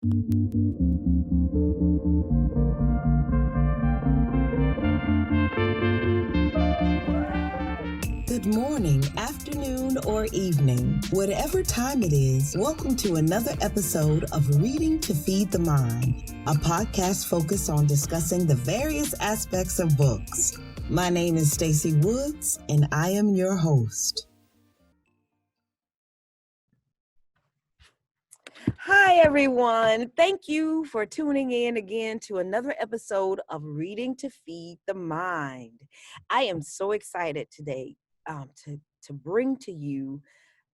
Good morning, afternoon, or evening. Whatever time it is, welcome to another episode of Reading to Feed the Mind, a podcast focused on discussing the various aspects of books. My name is Stacey Woods, and I am your host. Hi, everyone. Thank you for tuning in again to another episode of Reading to Feed the Mind. I am so excited today to bring to you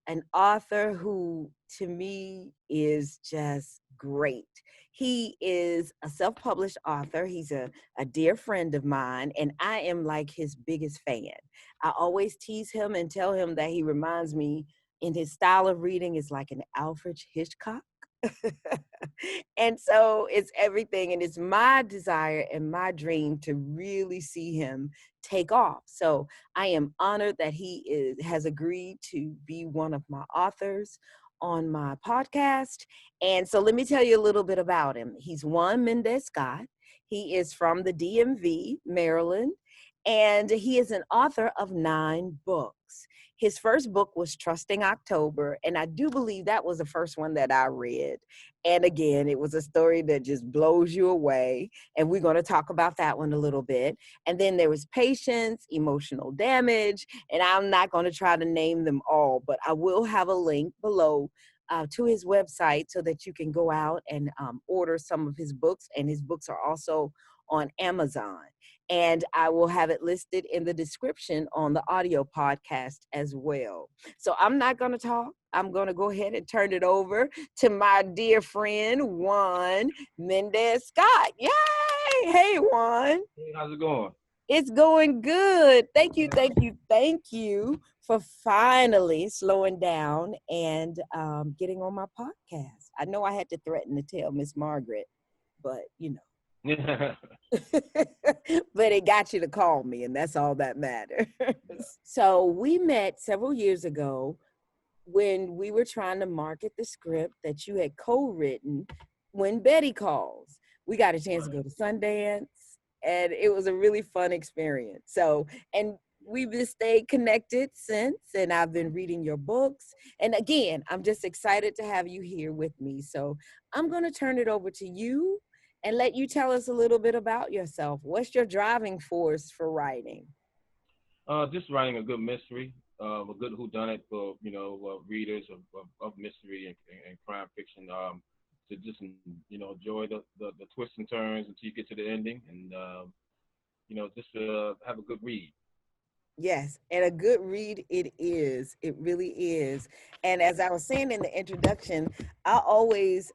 an author who, to me, is just great. He is a self-published author. He's a dear friend of mine, and I am like his biggest fan. I always tease him and tell him that he reminds me in his style of reading is like an Alfred Hitchcock. And so it's everything, and it's my desire and my dream to really see him take off. So I am honored that he has agreed to be one of my authors on my podcast. And so let me tell you a little bit about him. He's Juan Mendez. He is from the DMV, Maryland, and he is an author of 9 books. His first book was Trusting October, and I do believe that was the first one that I read. And again, it was a story that just blows you away, and we're going to talk about that one a little bit. And then there was Patience, Emotional Damage, and I'm not going to try to name them all, but I will have a link below to his website so that you can go out and order some of his books, and his books are also on Amazon. And I will have it listed in the description on the audio podcast as well. So I'm not going to talk. I'm going to go ahead and turn it over to my dear friend, Juan Mendez Scott. Yay! Hey, Juan. Hey, how's it going? It's going good. Thank you for finally slowing down and getting on my podcast. I know I had to threaten to tell Miss Margaret, but you know. But it got you to call me, and that's all that matters. So we met several years ago when we were trying to market the script that you had co-written, When Betty Calls. We got a chance to go to Sundance, and it was a really fun experience. So, and we've just stayed connected since, and I've been reading your books. And again, I'm just excited to have you here with me. So I'm going to turn it over to you and let you tell us a little bit about yourself. What's your driving force for writing? Just writing a good mystery, a good whodunit for readers of mystery and crime fiction. To just enjoy the twists and turns until you get to the ending, and just have a good read. Yes, and a good read it is. It really is. And as I was saying in the introduction, I always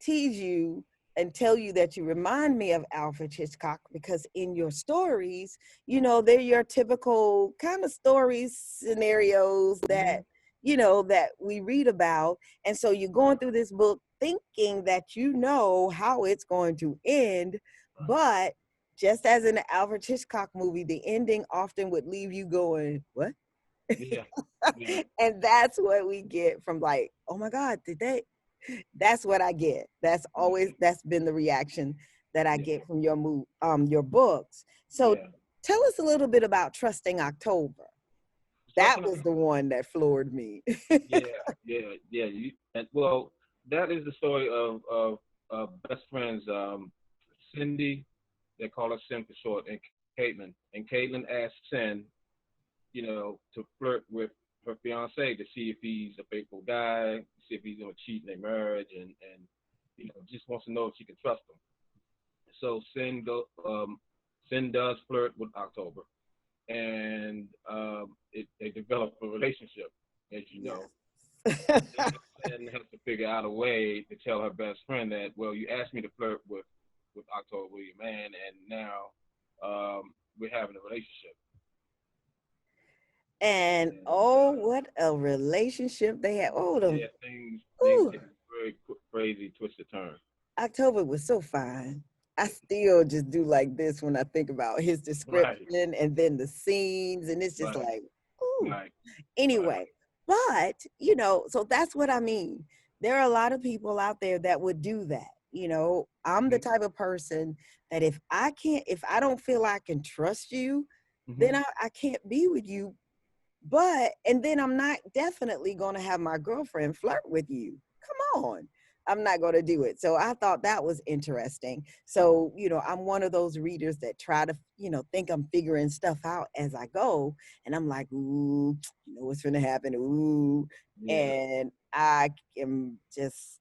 tease you and tell you that you remind me of Alfred Hitchcock because in your stories, they're your typical kind of stories, scenarios that, that we read about. And so you're going through this book thinking that you know how it's going to end, but just as in the Alfred Hitchcock movie, the ending often would leave you going, what? Yeah. And that's what we get from like, oh my God, that's what I get. That's been the reaction that I get from your books. So tell us a little bit about Trusting October. That was the one that floored me. Well, that is the story of best friends, Cindy, they call her Sin for short, and Caitlin. And Caitlin asked Sin, to flirt with her fiance to see if he's a faithful guy, see if he's going to cheat in their marriage, and just wants to know if she can trust him. So Sin does flirt with October, and they develop a relationship, as you know. Sin has to figure out a way to tell her best friend that, well, you asked me to flirt with October, your man, and now we're having a relationship. And what a relationship they had. Things get very crazy, twisted turn. October was so fine. I still just do like this when I think about his description and then the scenes, and it's just like, ooh. Anyway, but, so that's what I mean. There are a lot of people out there that would do that. You know, I'm the Mm-hmm. type of person that if I don't feel I can trust you, Mm-hmm. then I can't be with you. And then I'm not definitely going to have my girlfriend flirt with you. Come on. I'm not going to do it. So I thought that was interesting. So, you know, I'm one of those readers that try to, you know, think I'm figuring stuff out as I go. And I'm like, ooh, you know what's going to happen? Ooh. Yeah. And I am just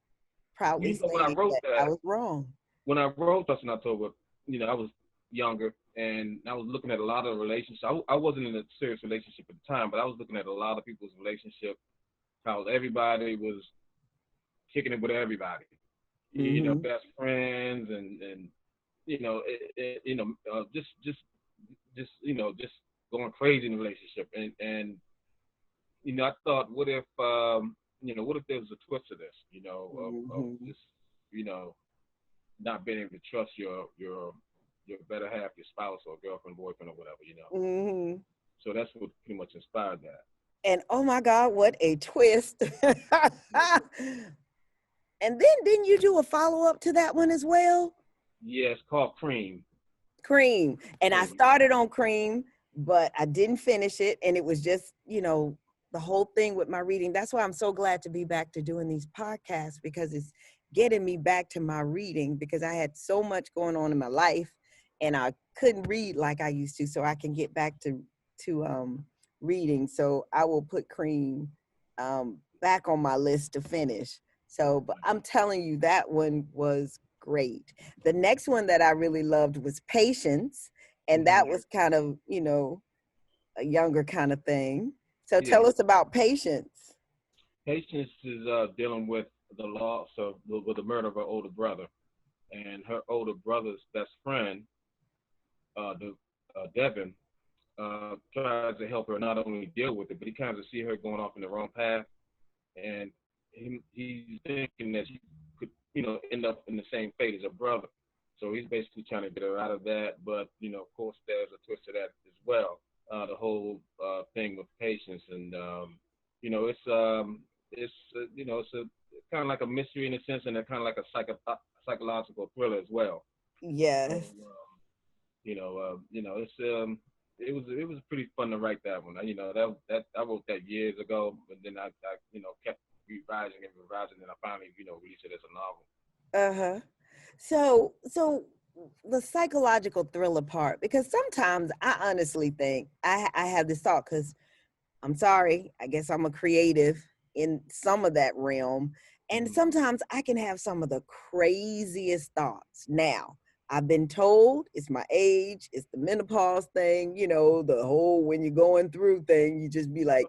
proudly You know, when I stating wrote that I that, was wrong. when I wrote Dust in October, you know, I was younger and I was looking at a lot of relationships. I wasn't in a serious relationship at the time, but I was looking at a lot of people's relationships, how everybody was kicking it with everybody. You know, Mm-hmm. best friends and you know, just you know, just going crazy in the relationship. And you know, I thought, what if you know, what if there was a twist to this? You know, of Mm-hmm. just you know, not being able to trust your better half, your spouse or girlfriend, boyfriend, or whatever, you know. Mm-hmm. So that's what pretty much inspired that. And oh my God, what a twist. Yeah, And then didn't you do a follow up to that one as well? yeah, it's called Cream. Cream. And I Cream, yeah. started on Cream, but I didn't finish it. And it was just, you know, the whole thing with my reading. That's why I'm so glad to be back to doing these podcasts because it's getting me back to my reading because I had so much going on in my life and I couldn't read like I used to. So I can get back to reading. So I will put Cream back on my list to finish. So, but I'm telling you, that one was great. The next one that I really loved was Patience, and Mm-hmm. that was kind of, you know, a younger kind of thing. So Yeah. tell us about Patience. Patience is dealing with the loss of with the murder of her older brother, and her older brother's best friend, the Devin, tries to help her not only deal with it, but he kind of see her going off in the wrong path, and he's thinking that she could, you know, end up in the same fate as her brother. So he's basically trying to get her out of that. But you know, of course, there's a twist to that as well. The whole thing with patience, and it's you know, it's a kind of like a mystery in a sense, and a kind of like a psychological thriller as well. So Yes. it's it was pretty fun to write that one. You know, that I wrote that years ago, but then I you know kept revising and revising, and I finally released it as a novel. Uh-huh. So the psychological thriller part, because sometimes I honestly think I have this thought because I'm sorry, I guess I'm a creative in some of that realm. And Mm-hmm. sometimes I can have some of the craziest thoughts. Now, I've been told it's my age, it's the menopause thing, you know, the whole when you're going through thing, you just be like,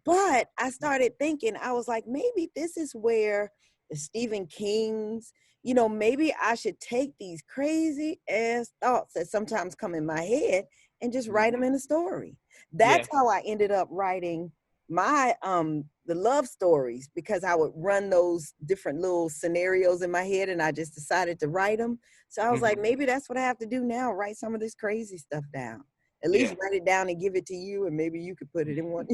but I started thinking, I was like, maybe this is where the Stephen King's, you know, maybe I should take these crazy ass thoughts that sometimes come in my head and just write Mm-hmm. them in a story. Yeah. That's how I ended up writing my the love stories because I would run those different little scenarios in my head and I just decided to write them. So I was like, Mm-hmm. maybe that's what I have to do now, write some of this crazy stuff down. At least Yeah. write it down and give it to you and maybe you could put it in one.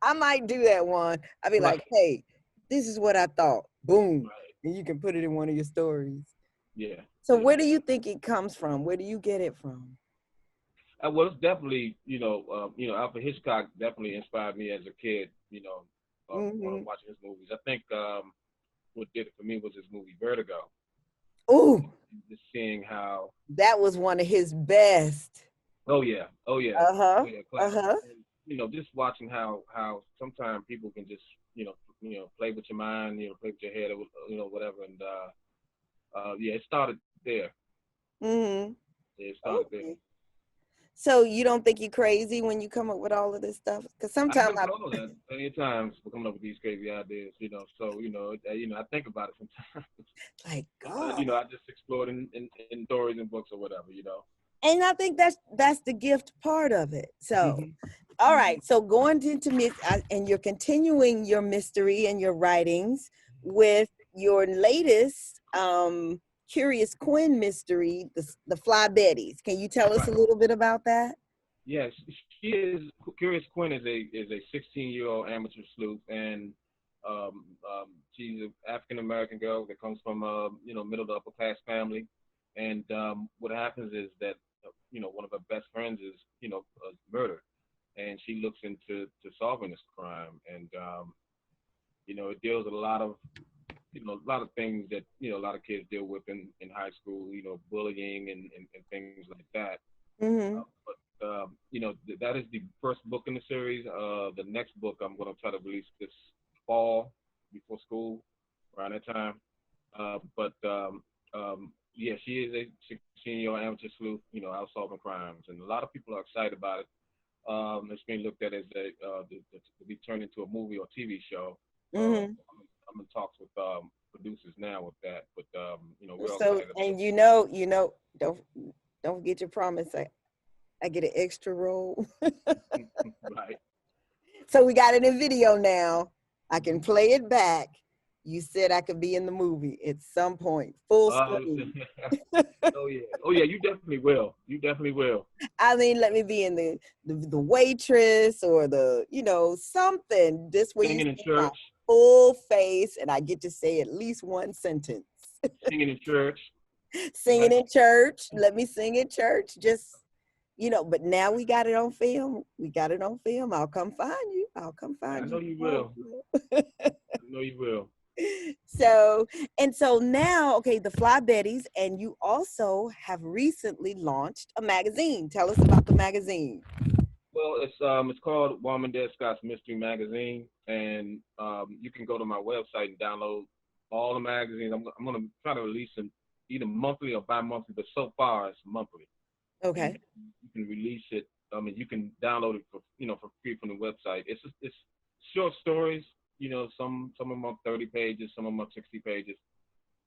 I might do that one. I'd be Right. like, hey, this is what I thought. Boom. Right. And you can put it in one of your stories. Yeah. So Yeah. where do you think it comes from? Where do you get it from? Well, it's definitely Alfred Hitchcock definitely inspired me as a kid. When I'm Mm-hmm. watching his movies, I think what did it for me was his movie Vertigo. Oh, Just seeing how. that was one of his best. Oh yeah. Oh yeah. Oh Uh-huh. yeah. Classic. Uh-huh. And, just watching how sometimes people can just play with your mind, play with your head, or whatever. And yeah, it started there. Mm-hmm. It started there. Okay. So you don't think you're crazy when you come up with all of this stuff? Because I've sometimes been told that plenty of times for coming up with these crazy ideas, So I think about it sometimes. like, But God. I just explore it in stories and books or whatever. And I think that's the gift part of it. So Hmm. all right. So going into and you're continuing your mystery and your writings with your latest Curious Quinn mystery, the Fly Betties. Can you tell us Right. a little bit about that? Yes. she is Curious Quinn is a 16-year-old amateur sleuth, and she's an African American girl that comes from a middle to upper class family, and what happens is that one of her best friends is murdered, and she looks into solving this crime, and it deals with a lot of a lot of things that a lot of kids deal with in high school, bullying and things like that. Mm-hmm. That is the first book in the series. The next book I'm going to try to release this fall before school, around that time. Yeah, she is a 16-year-old amateur sleuth, out solving crimes, and a lot of people are excited about it. It's being looked at as to be turned into a movie or TV show. Mm-hmm. I'm in talks with producers now with that, but we're all So, excited about and don't forget your promise. I get an extra role. it. Right. So we got it in video now. I can play it back. You said I could be in the movie at some point, full screen. Oh yeah, you definitely will. You definitely will. I mean, let me be in the waitress or something. This way you Singing in see my church. full face and I get to say at least one sentence. Singing in church. Singing Right. in church. Let me sing in church. Just, but now we got it on film. We got it on film. I'll come find you. I'll come I find know you. you will. I know you will. So now, okay, the Fly Betties, and you also have recently launched a magazine. Tell us about the magazine. Well, it's called Juan Mendez Scott's Mystery Magazine, and you can go to my website and download all the magazines. I'm going to try to release them either monthly or bi-monthly, but so far it's monthly. And Okay. you can release it. I mean, you can download it for free from the website. It's short stories. Some of them are 30 pages, some of them are 60 pages.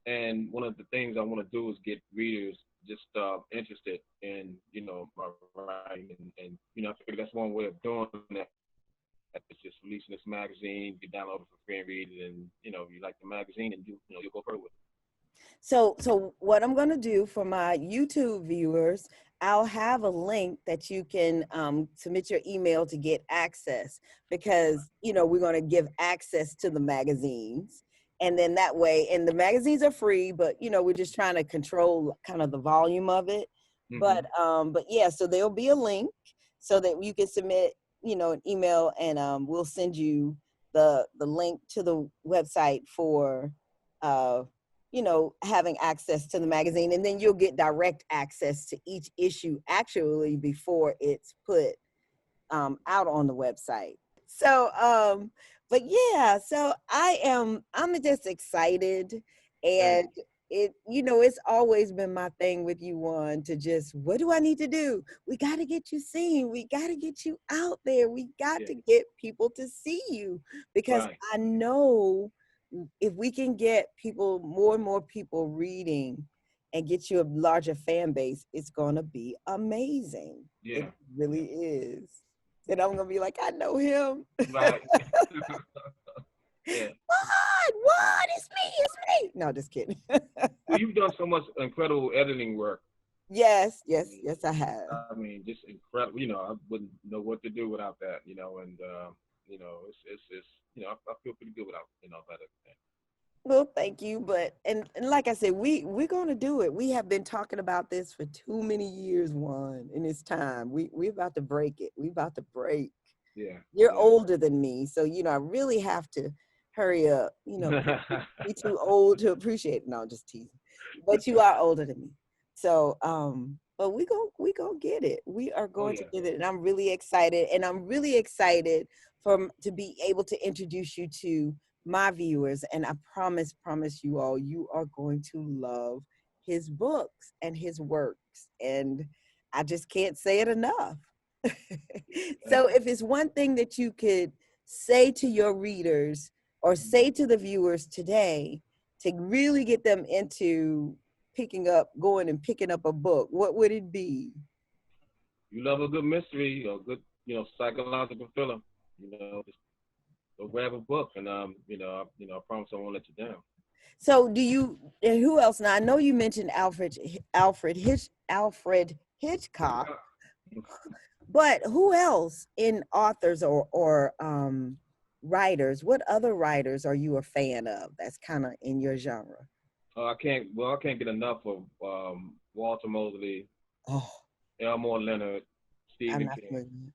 And one of the things I want to do is get readers just interested in my writing, and I figure that's one way of doing that. It's just releasing this magazine. You download it for free and read it, and you like the magazine, and you'll go further with it. So what I'm going to do for my YouTube viewers, I'll have a link that you can submit your email to get access, because, we're going to give access to the magazines. And then that way, and the magazines are free, but, we're just trying to control kind of the volume of it. Mm-hmm. But yeah, so there'll be a link so that you can submit, an email, and we'll send you the link to the website for, having access to the magazine, and then you'll get direct access to each issue actually before it's put out on the website. But yeah, so I'm just excited, and it's always been my thing with you, Juan, to just, what do I need to do? We got to get you seen. We got to get you out there. We got to get people to see you, because Right. I know if we can get more and more people reading and get you a larger fan base, it's going to be amazing. Yeah. It really is. And I'm going to be like, I know him. Right. Yeah. What? It's me. No, just kidding. Well, you've done so much incredible editing work. Yes, I have. I mean, just incredible. I wouldn't know what to do without that. And it's I feel pretty good without that everything. Well, thank you. But and like I said, we're gonna do it. We have been talking about this for too many years, Juan, and it's time. We're about to break it. We're about to break. Yeah. You're Yeah. older than me, so I really have to hurry up. Be too old to appreciate it. No, just teasing. But you are older than me. So but we gonna get it. We are going to get it. And I'm really excited. And I'm really excited to be able to introduce you to my viewers. And I promise you all, you are going to love his books and his works. And I just can't say it enough. So if it's one thing that you could say to your readers or say to the viewers today to really get them into going and picking up a book, what would it be? You love a good mystery or good, psychological thriller. Just go grab a book, and I promise I won't let you down. So and who else? Now I know you mentioned Alfred Hitchcock, But who else in authors or writers? What other writers are you a fan of? That's kind of in your genre. I can't get enough of Walter Mosley, Oh, Elmore Leonard, I'm Stephen not King,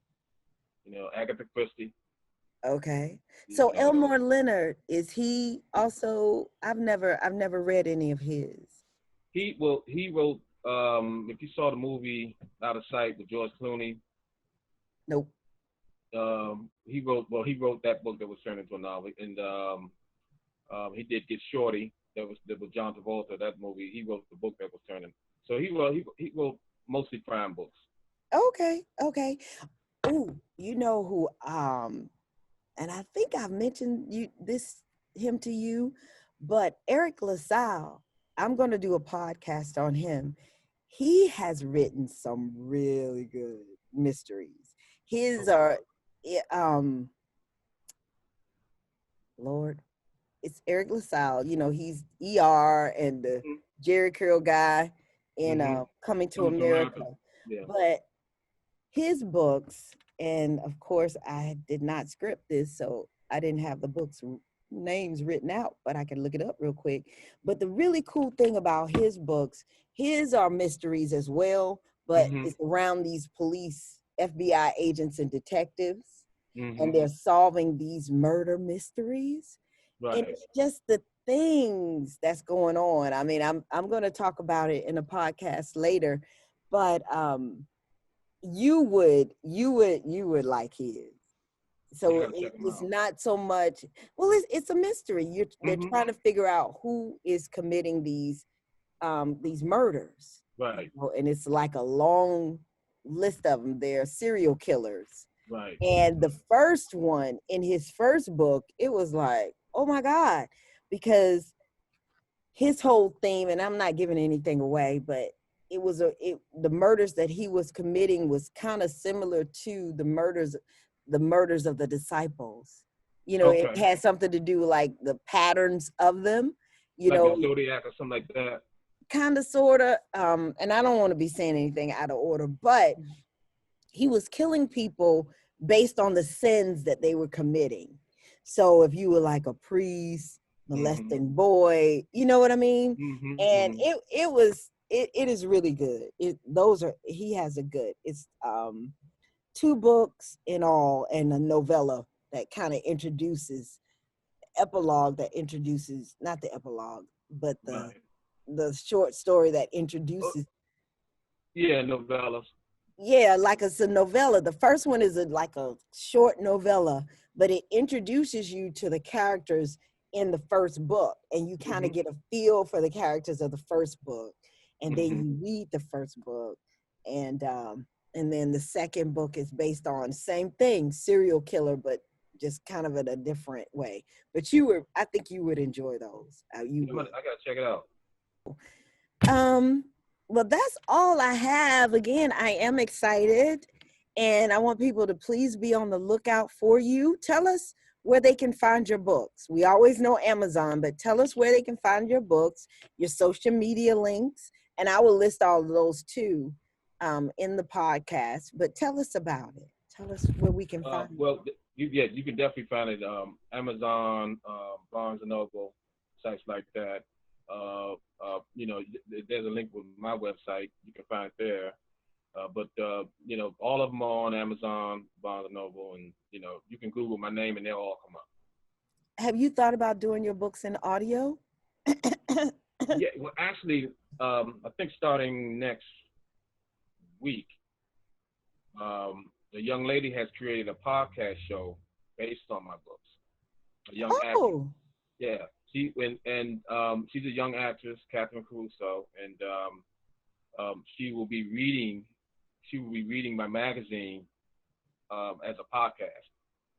familiar. Agatha Christie. Okay. You So know, Elmore Leonard, is he also, I've never read any of his. he wrote if you saw the movie Out of Sight with George Clooney, Nope. he wrote that book that was turned into a novel, and he did Get Shorty, that was John Travolta, that movie. He wrote the book that was turned in. So he wrote mostly crime books. Okay. Okay. Ooh, you know who and I think I've mentioned him to you, but Eric LaSalle, I'm going to do a podcast on him. He has written some really good mysteries. His Okay. are Lord, it's Eric LaSalle. You know, he's ER and the Jerry Curl guy in Mm-hmm. Coming to Coming to America. America. Yeah. But his books, and of course I did not script this, so I didn't have the books names written out, but I can look it up real quick. But the really cool thing about his books, his are mysteries as well, but Mm-hmm. it's around these police, FBI agents and detectives, Mm-hmm. and they're solving these murder mysteries. And Right. it's just the things that's going on. I mean, I'm going to talk about it in a podcast later, but you would like his. I So gotta check them it's out. not so much, well, it's a mystery. They're Mm-hmm. trying to figure out who is committing these murders. Right. And it's like a long list of them. They're serial killers. Right. And the first one, in his first book, it was like, oh my God, because his whole theme, and I'm not giving anything away, but the murders that he was committing was kind of similar to the murders of the disciples. You know, it Okay. had something to do like the patterns of them, you Like a know, Zodiac or something like that. kind of sort of. And I don't want to be saying anything out of order, but he was killing people based on the sins that they were committing. So if you were like a priest Mm-hmm. molesting boy, you know what I mean? Mm-hmm. And Mm-hmm. it is really good. He has a good, it's two books in all and a novella that kind of introduces, epilogue that introduces, not the epilogue, but Right. the short story that Oh, introduces. yeah, novellas. Yeah, like it's a novella. The first one is like a short novella, but it introduces you to the characters in the first book, and you kind Mm-hmm. of get a feel for the characters of the first book, and then Mm-hmm. you read the first book, and then the second book is based on same thing, serial killer, but just kind of in a different way. But I think you would enjoy those. You would. I gotta check it out. Um, well, that's all I have. Again, I am excited and I want people to please be on the lookout for you. Tell us where they can find your books. We always know Amazon, but tell us where they can find your books, your social media links, and I will list all of those too in the podcast. But tell us about it. Tell us where we can find it. Well, you can definitely find it Amazon, Barnes and Noble, sites like that. There's a link with my website. You can find it there. But all of them are on Amazon, Barnes and Noble, and you can Google my name and they'll all come up. Have you thought about doing your books in audio? Yeah, well, actually, I think starting next week, the young lady has created a podcast show based on my books. A young actress. Oh, Yeah, she's a young actress, Catherine Caruso, and she will be reading. She will be reading my magazine as a podcast.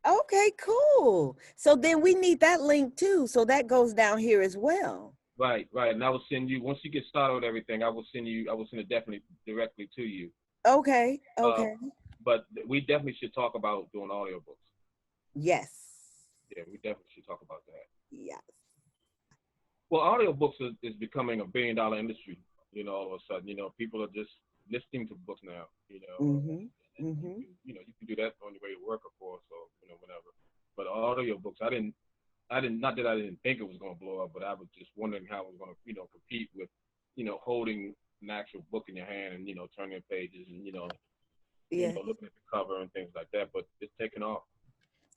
okay, cool. So then we need that link too. So that goes down here as well. Right, right. And I will send you once you get started with everything. I will send you. I will send it definitely directly to you. Okay, Uh, okay. but we definitely should talk about doing audiobooks. Yes. Yeah, we definitely should talk about that. Yes. Well, audiobooks is becoming $1 billion industry. All of a sudden, people are just listening to books now. Mm-hmm. and Mm-hmm. you can do that on your way to work, of course, or whatever. But audiobooks, not that I didn't think it was going to blow up, but I was just wondering how it was going to compete with holding an actual book in your hand and turning pages and Yes. looking at the cover and things like that. But it's taken off.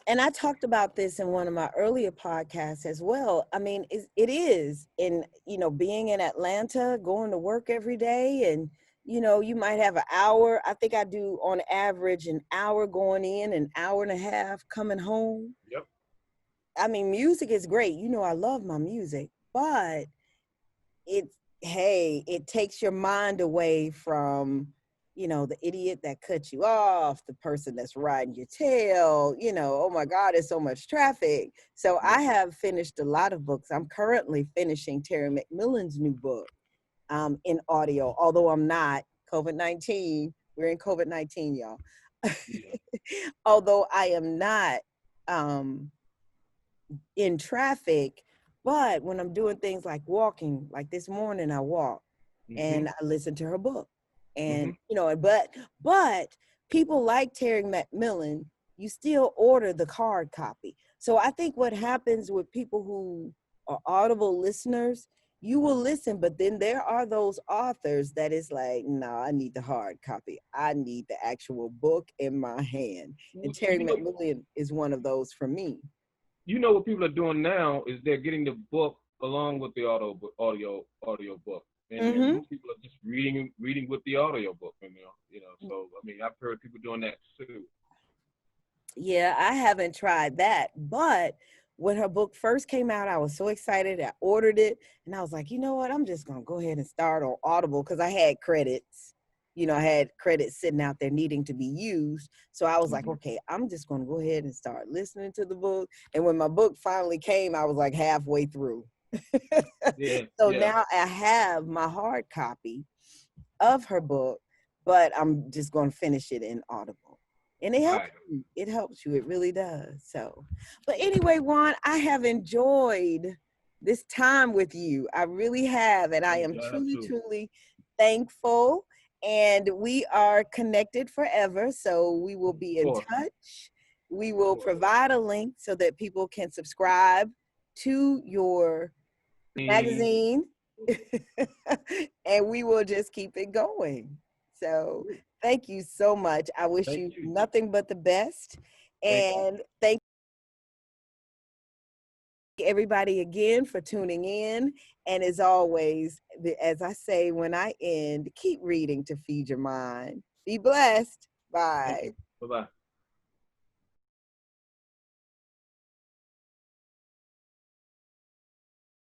And I talked about this in one of my earlier podcasts as well. I mean, it is in, being in Atlanta, going to work every day, and, you might have an hour. I think I do on average an hour going in, an hour and a half coming home. Yep. I mean, music is great. I love my music, but it takes your mind away from, the idiot that cut you off, the person that's riding your tail, oh my God, there's so much traffic. So Yep. I have finished a lot of books. I'm currently finishing Terry McMillan's new book in audio, although I'm not. COVID-19, we're in COVID-19, y'all. Yeah. Although I am not um, in traffic, but when I'm doing things like walking, like this morning I walked Mhm. and I listened to her book. And Mhm. but people like Terry McMillan, you still order the hard copy. So I think what happens with people who are Audible listeners, you will listen, but then there are those authors that is like, no, I need the hard copy. I need the actual book in my hand. And Well, Terry McMillan is one of those for me. what people are doing now is they're getting the book along with the audio book, and Mm-hmm. most people are just reading with the audio book, So I mean, I've heard people doing that too. Yeah, I haven't tried that. But when her book first came out, I was so excited. I ordered it and I was like, you know what? I'm just going to go ahead and start on Audible because I had credits. I had credits sitting out there needing to be used. So I was like, Mhm. okay, I'm just going to go ahead and start listening to the book. And when my book finally came, I was like halfway through. Yeah, So yeah. now I have my hard copy of her book, but I'm just going to finish it in Audible. And it helps Right. you. It helps you. It really does. So, but Yeah. anyway, Juan, I have enjoyed this time with you. I really have. And I am I have truly, too. truly thankful. And we are connected forever. So we will be Of in course. touch. We Of will course. provide a link so that people can subscribe to your magazine. And we will just keep it going. So thank you so much. I wish Thank you you. nothing but the best. Thank you. And thank everybody again for tuning in. And as always, as I say when I end, keep reading to feed your mind. Be blessed. Thank you. Bye. Bye bye.